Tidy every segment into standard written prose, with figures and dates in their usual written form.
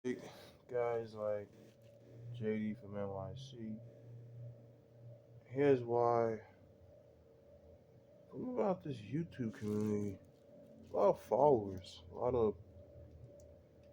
Like, guys like JD from NYC. Here's why I'm about this YouTube community. A lot of followers.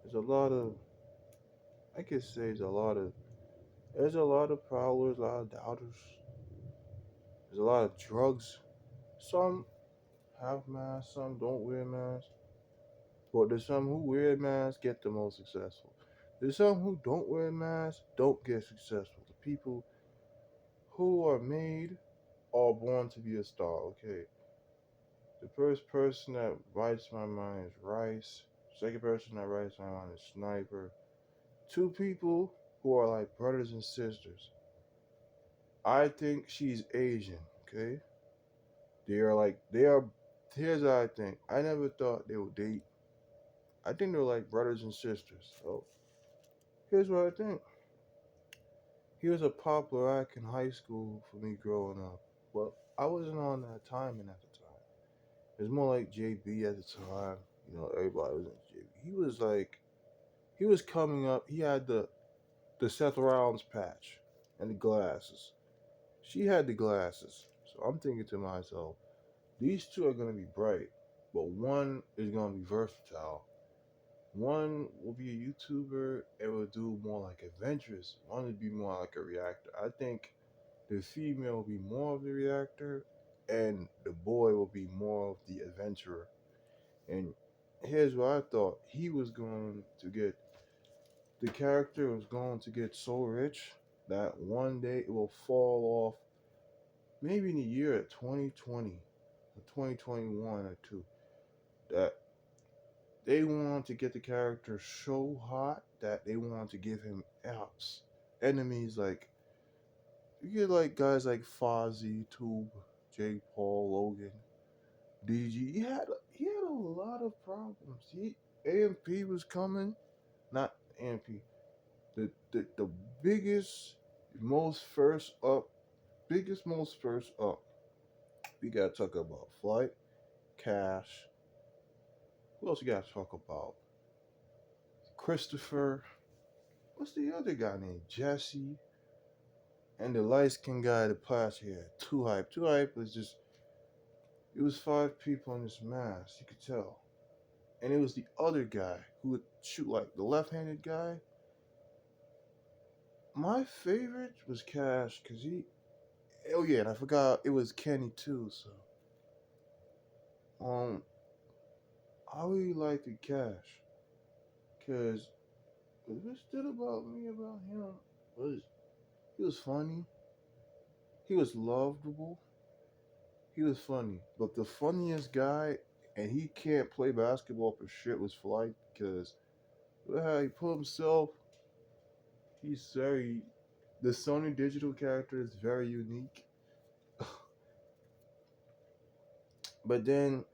There's a lot of, I could say there's a lot of prowlers, a lot of doubters. There's a lot of drugs. Some have masks, some don't wear masks. But there's some who wear masks get the most successful. There's some who don't wear masks, don't get successful. The people who are made are born to be a star, okay? The first person that writes my mind is Rice. Second person that writes my mind is Sniper. Two people who are like brothers and sisters. I think she's Asian, okay? They are here's what I think. I never thought they would date. I think they're like brothers and sisters. So here's what I think. He was a popular act in high school for me growing up. But I wasn't on that timing at the time. It was more like JB at the time. Everybody was in JB. He was coming up. He had the Seth Rollins patch and the glasses. She had the glasses. So I'm thinking to myself, these two are gonna be bright, but one is gonna be versatile. One will be a YouTuber and will do more like adventures. One would be more like a reactor. I think the female will be more of the reactor and the boy will be more of the adventurer. And here's what I thought. The character was going to get so rich that one day it will fall off, maybe in the year of 2020 or 2021 or 2, that they want to get the character so hot that they want to give him apps. Enemies like, you get like guys like Fozzy, Tube, Jake Paul, Logan, DG. He had a lot of problems. AMP was coming, not AMP. The biggest, most first up, biggest most first up. We gotta talk about Flight, Cash. Who else you gotta talk about? Christopher. What's the other guy named Jesse? And the light skinned guy, the plastic hair. Too hype. Too hype was just. It was five people in this mask. You could tell. And it was the other guy who would shoot like the left-handed guy. My favorite was Cash because he. Oh yeah, and I forgot it was Kenny too. So um, I really liked the Cash because what stood about me about him was he was funny, he was lovable, he was funny. But the funniest guy, and he can't play basketball for shit, was Flight because how he put himself. He's very the Sony Digital character is very unique. But then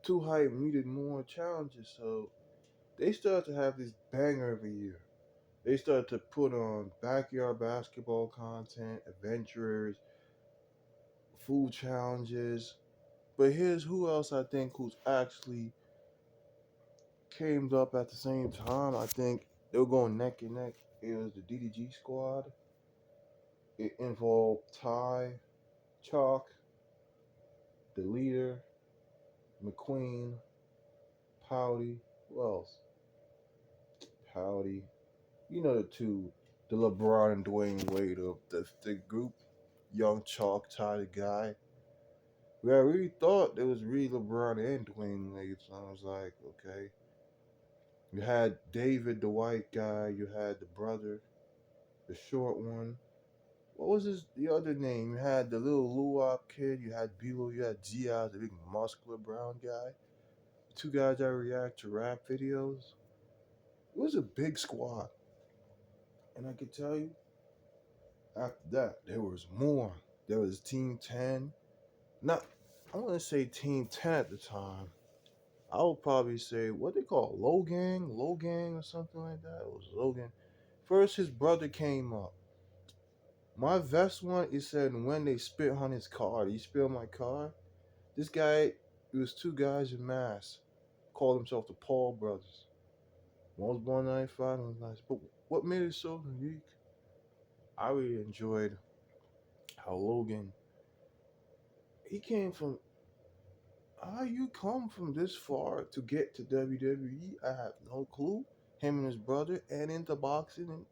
Too Hype needed more challenges, so they started to have this banger every year. They started to put on backyard basketball content, adventurers, food challenges. But here's who else I think who's actually came up at the same time. I think they were going neck and neck. It was the DDG squad. It involved Ty, Chalk, the leader, McQueen, Pouty. Who else? Pouty. You know the two, the LeBron and Dwayne Wade of the group. Young Chalk, Ty the guy. Yeah, I really thought there was really LeBron and Dwayne Wade. So I was like, okay. You had David, the white guy. You had the brother, the short one. What was the other name? You had the little Luwop kid. You had Bilo. You had Zia, the big muscular brown guy. Two guys that react to rap videos. It was a big squad. And I can tell you, after that, there was more. There was Team 10. Not, I want to say Team 10 at the time. I would probably say what they call Low Gang or something like that. It was Logan. First, his brother came up. My vest one, it said when they spit on his car. He spit on my car. This guy, it was two guys in masks, called themselves the Paul brothers. Most Born 95 was nice. But what made it so unique, I really enjoyed how Logan, he came from, how you come from this far to get to WWE? I have no clue. Him and his brother and into boxing.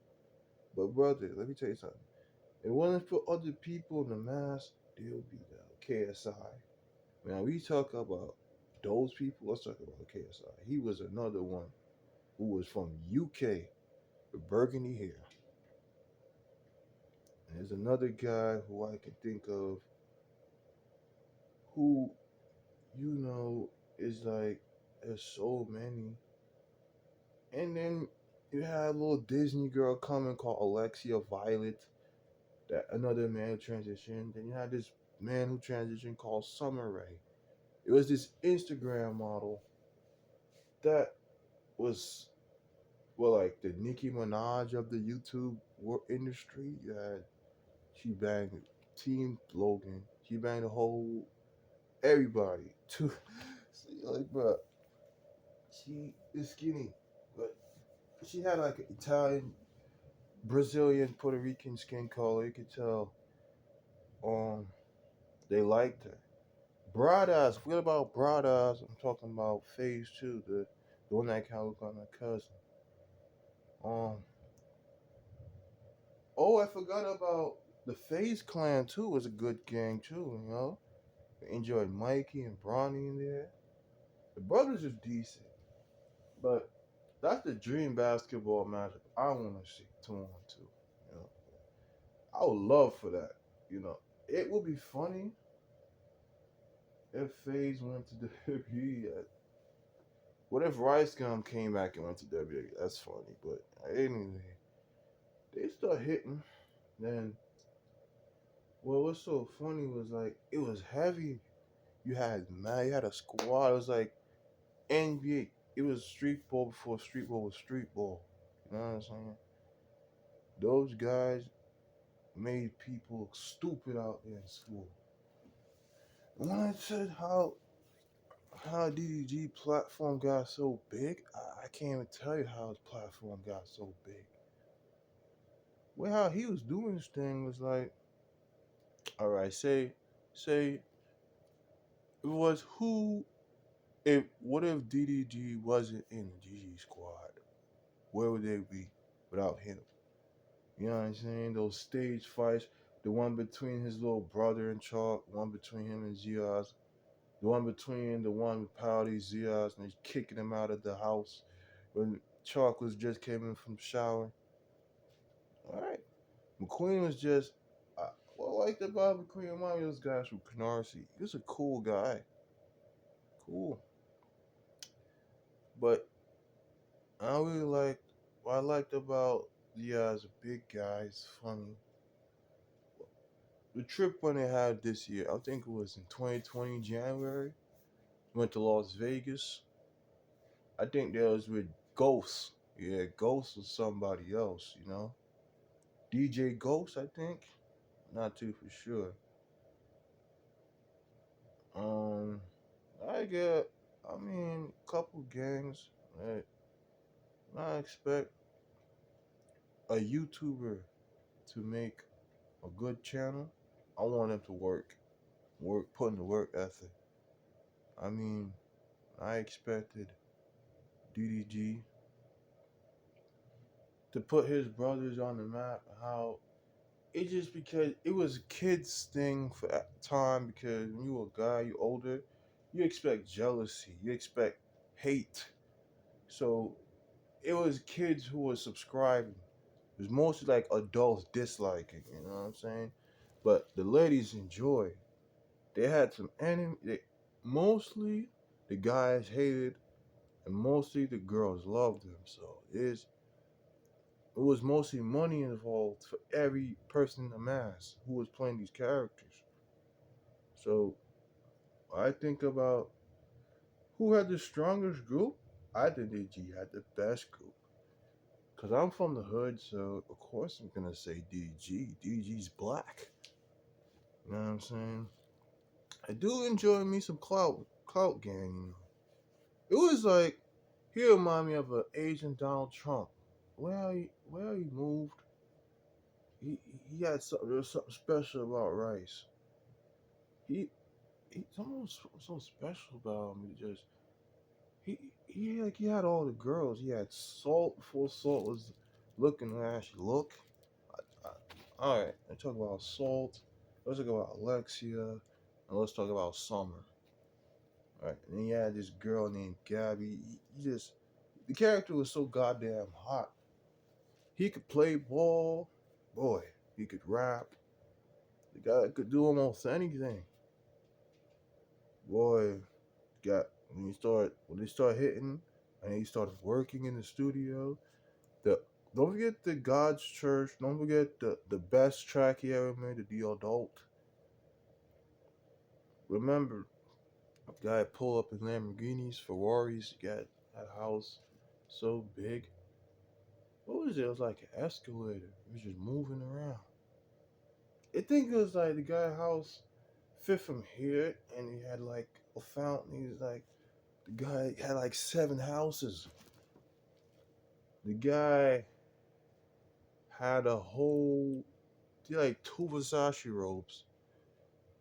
But brother, let me tell you something. If it wasn't for other people in the mass, there would be the KSI. Now we talk about those people. Let's talk about KSI. He was another one who was from UK with burgundy hair. And there's another guy who I can think of who, you know, is like, there's so many. And then you had a little Disney girl coming called Alexia Violet, that another man who transitioned. Then you had this man who transitioned called Summer Rae. It was this Instagram model that was, well, like the Nicki Minaj of the YouTube industry. You had, she banged Team Logan. She banged the whole everybody. Too, like, bro, she is skinny, but she had like an Italian, Brazilian, Puerto Rican skin color. You could tell. Um, they liked her. Broad Forget about Broad I'm talking about Phase Two, the one that kind of looked like my cousin. Um. Oh, I forgot about the Phase Clan too. Was a good gang too. You know, I enjoyed Mikey and Bronny in there. The brothers are decent, but that's the dream basketball matchup I want to see 2-on-2. You know, I would love for that. You know, it would be funny if FaZe went to WWE. What if Rice Gum came back and went to WWE? That's funny. But anyway, they start hitting. Then, well, what's so funny was like it was heavy. You had a squad. It was like NBA. It was street ball before street ball was street ball. You know what I'm saying? Those guys made people look stupid out there in school. And when I said how DDG platform got so big, I can't even tell you how his platform got so big. Well, how he was doing this thing was like, all right, say it was who if what if DDG wasn't in the GG squad? Where would they be without him? You know what I'm saying? Those stage fights, the one between his little brother and Chalk, one between him and Ziaz, the one between the one with Powdy, Ziaz, and he's kicking him out of the house when Chalk was just came in from the shower. All right. McQueen was just, what I liked about McQueen and Mommy, those guys from Canarsie. He was a cool guy. Cool. But I really liked, what I liked about Ziaz, a big guy, he's funny. The trip when they had this year, I think it was in 2020 January. Went to Las Vegas. I think that was with Ghost. Yeah, Ghost was somebody else, you know. DJ Ghost, I think. Not too for sure. Um, I get, I mean, couple gangs. Right? I expect a YouTuber to make a good channel. I want them to putting the work ethic. I mean, I expected DDG to put his brothers on the map. How it just because it was a kids thing for at the time, because when you a guy, you older, you expect jealousy, you expect hate. So it was kids who were subscribing. It was mostly like adults disliking, you know what I'm saying? But the ladies enjoyed. They had some enemy. Mostly the guys hated, and mostly the girls loved them. So it was mostly money involved for every person in the mass who was playing these characters. So I think about who had the strongest group. I think DG had the best group. Cause I'm from the hood, so of course I'm gonna say DG. DG's black. You know what I'm saying? I do enjoy me some clout gang. You know, it was like He remind me of an Asian Donald Trump. Where he moved, he he had something. There was something special about Rice. He he something was so special about him. He had all the girls. He had Salt before Salt was looking how she look. All right, let's talk about Salt. Let's talk about Alexia, and let's talk about Summer. All right, and then he had this girl named Gabby. He just the character was so goddamn hot. He could play ball, boy. He could rap. The guy could do almost anything, boy. Got when he started hitting, and he started working in the studio. The Don't forget the God's Church. Don't forget the best track he ever made, the Adult. Remember, a guy pull up in Lamborghinis, Ferraris, got that house so big. What was it? It was like an escalator. It was just moving around. I think it was like the guy house fit from here, and he had like a fountain. He was like the guy had like 7 houses. The guy had a whole, he had like 2 Versace robes.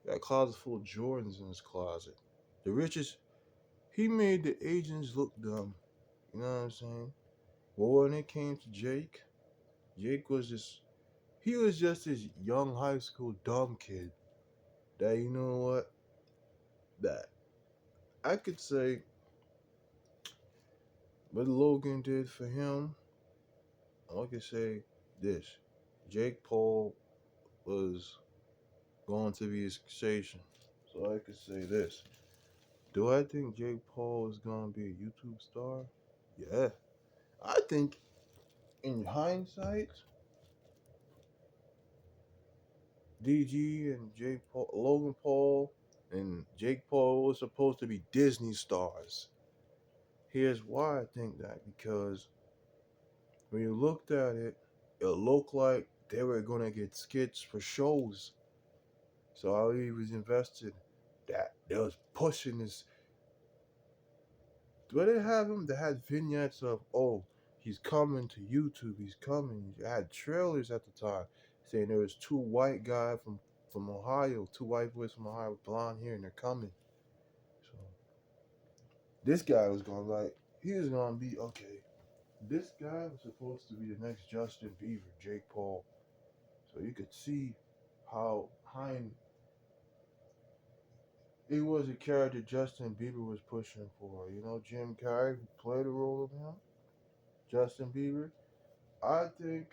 Got a closet full of Jordans in his closet. The richest, he made the agents look dumb. You know what I'm saying? But when it came to Jake, Jake was just, he was just this young high school dumb kid that, you know what, that I could say what Logan did for him, I could say this. Jake Paul was going to be his sensation. So I could say this. Do I think Jake Paul is going to be a YouTube star? Yeah. I think in hindsight, DG and Jake Paul, Logan Paul and Jake Paul were supposed to be Disney stars. Here's why I think that, because when you looked at it, it looked like they were gonna get skits for shows. So I was invested that they was pushing this. Do they have him? They had vignettes of, oh, he's coming to YouTube. He's coming. They had trailers at the time saying there was 2 white guys from Ohio, 2 white boys from Ohio with blonde hair, and they're coming. So this guy was going like, he was gonna be okay. This guy was supposed to be the next Justin Bieber, Jake Paul. So you could see how Hein it was a character Justin Bieber was pushing for. You know, Jim Carrey who played the role of him, Justin Bieber. I think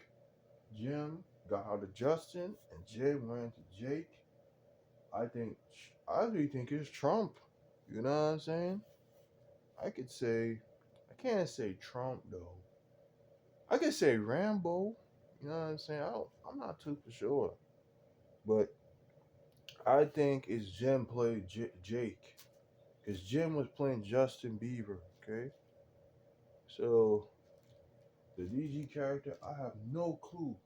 Jim got out of Justin and Jim went to Jake. I think I really think it's Trump. You know what I'm saying? I could say I can't say Trump though. I could say Rambo. You know what I'm saying? I'm not too for sure, but I think it's Jim played Jake because Jim was playing Justin Bieber. Okay, so the DG character, I have no clue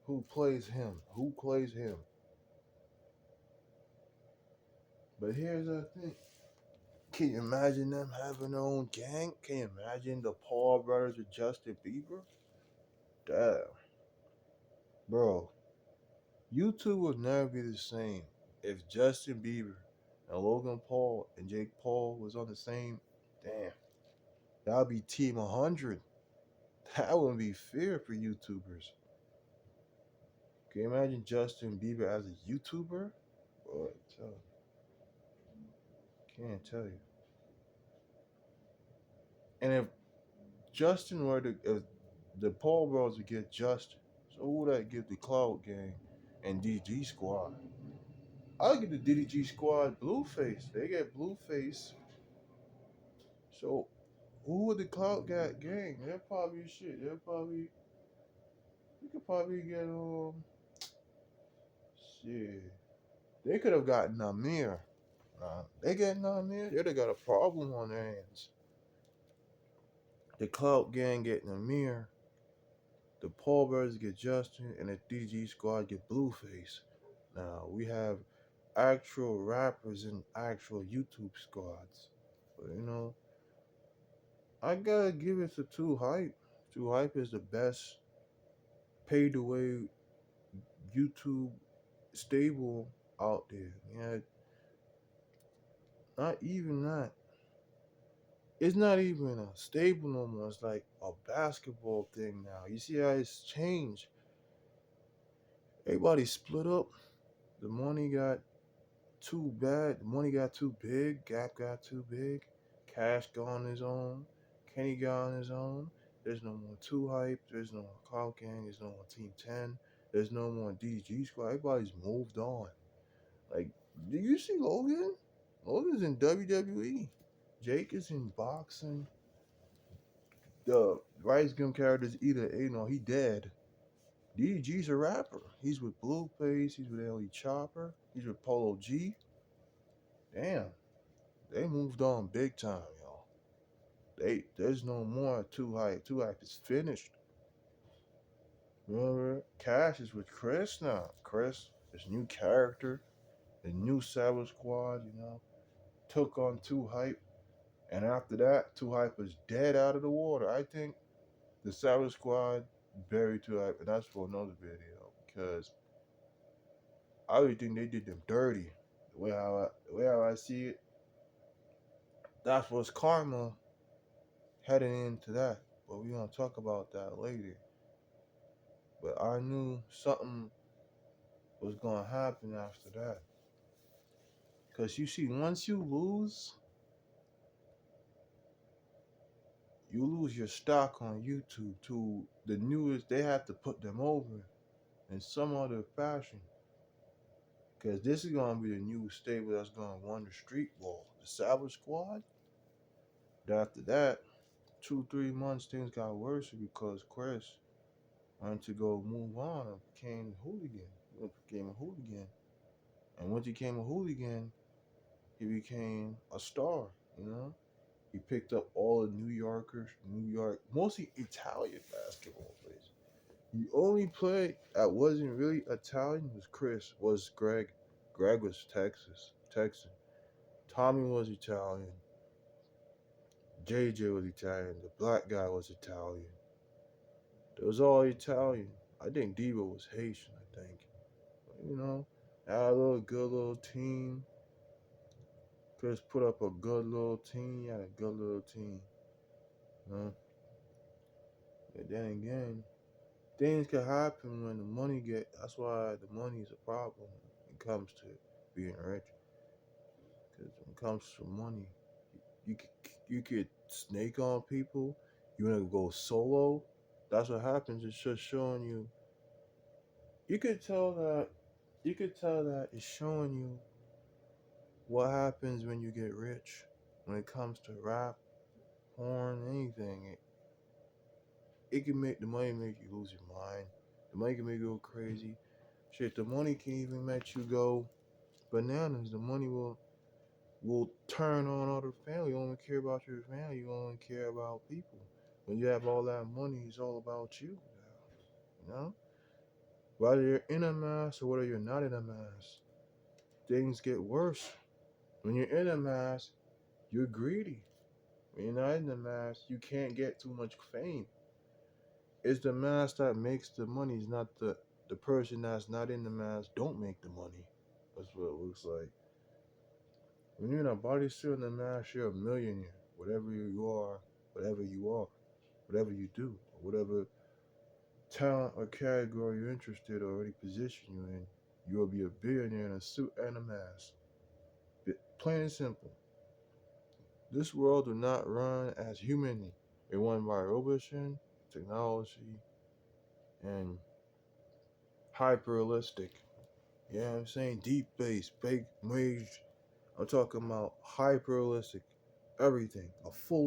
who plays him. Who plays him? But here's the thing. Can you imagine them having their own gang? Can you imagine the Paul brothers with Justin Bieber? Damn. Bro, YouTube would never be the same if Justin Bieber and Logan Paul and Jake Paul was on the same. Damn. That would be Team 100. That wouldn't be fair for YouTubers. Can you imagine Justin Bieber as a YouTuber? Boy, can't tell you. And if Justin were to, if the Paul Bros would get Justin, so who would that give the Cloud Gang and DG Squad? I'll give the DDG Squad Blueface. They get Blueface. So who would the Cloud Gang? They're probably shit. They're probably you could probably get shit. They could have gotten Amir. They get Amir. They'd have got a problem on their hands. The Cloud Gang get Amir. The Paul Brothers get Justin, and the DG Squad get Blueface. Now we have actual rappers and actual YouTube squads. But you know, I gotta give it to Two Hype. Two Hype is the best paid away YouTube stable out there. Yeah, not even that. It's not even a stable no more. It's like a basketball thing now. You see how it's changed. Everybody split up. The money got too bad. The money got too big. Gap got too big. Cash got on his own. Kenny got on his own. There's no more Two Hype. There's no more Cloud Gang. There's no more Team 10. There's no more DG Squad. Everybody's moved on. Like, do you see Logan? Logan's in WWE. Jake is in boxing. The Rice Gum character's either he dead. DG's a rapper. He's with Blueface. He's with Ellie Chopper. He's with Polo G. Damn, they moved on big time, y'all. There's no more Two Hype. Two Hype is finished. Remember, Cash is with Chris now. Chris, his new character, the new Savage Squad. Took on Two Hype, and after that, Two Hype was dead out of the water. I think the Savage Squad buried Two Hype, and that's for another video because I really think they did them dirty. The way how I see it, that's what's karma heading into that. But we're gonna talk about that later. But I knew something was gonna happen after that. Cause you see, once you lose your stock on YouTube to the newest. They have to put them over in some other fashion. Cause this is gonna be the new stable that's gonna run the street ball. The Savage Squad. After that, 2 3 months things got worse because Chris wanted to go move on and became a hooligan. He became a hooligan. And once he became a hooligan, he became a star. He picked up all the New Yorkers, New York, mostly Italian basketball players. The only player that wasn't really Italian was Greg. Greg was Texan. Tommy was Italian. JJ was Italian. The black guy was Italian. It was all Italian. I think Debo was Haitian, I think. Had a good little team. Chris put up a good little team. He had a good little team. You know? But then again, things can happen when the money that's why the money is a problem when it comes to being rich. Because when it comes to money, you you could snake on people. You want to go solo. That's what happens. It's just showing you. You could tell that. You could tell that it's showing you what happens when you get rich. When it comes to rap, porn, anything, it can make the money make you lose your mind. The money can make you go crazy. Shit, the money can even make you go bananas. The money will turn on other family. You only care about your family. You only care about people. When you have all that money, it's all about you. You know? Whether you're in a mass or whether you're not in a mass, things get worse. When you're in a mass, you're greedy. When you're not in the mass, you can't get too much fame. It's the mass that makes the money. It's not the person that's not in the mass don't make the money. That's what it looks like. When you're in a bodysuit in the mass, you're a millionaire. Whatever you are, whatever you are, whatever you do, or whatever talent or category you're interested or already position you in, you will be a billionaire in a suit and a mask. Plain and simple. This world do not run as humanly. It run by robotization, technology, and hyper realistic. You know what I'm saying? Deep base, big wage. I'm talking about hyper realistic. Everything. A full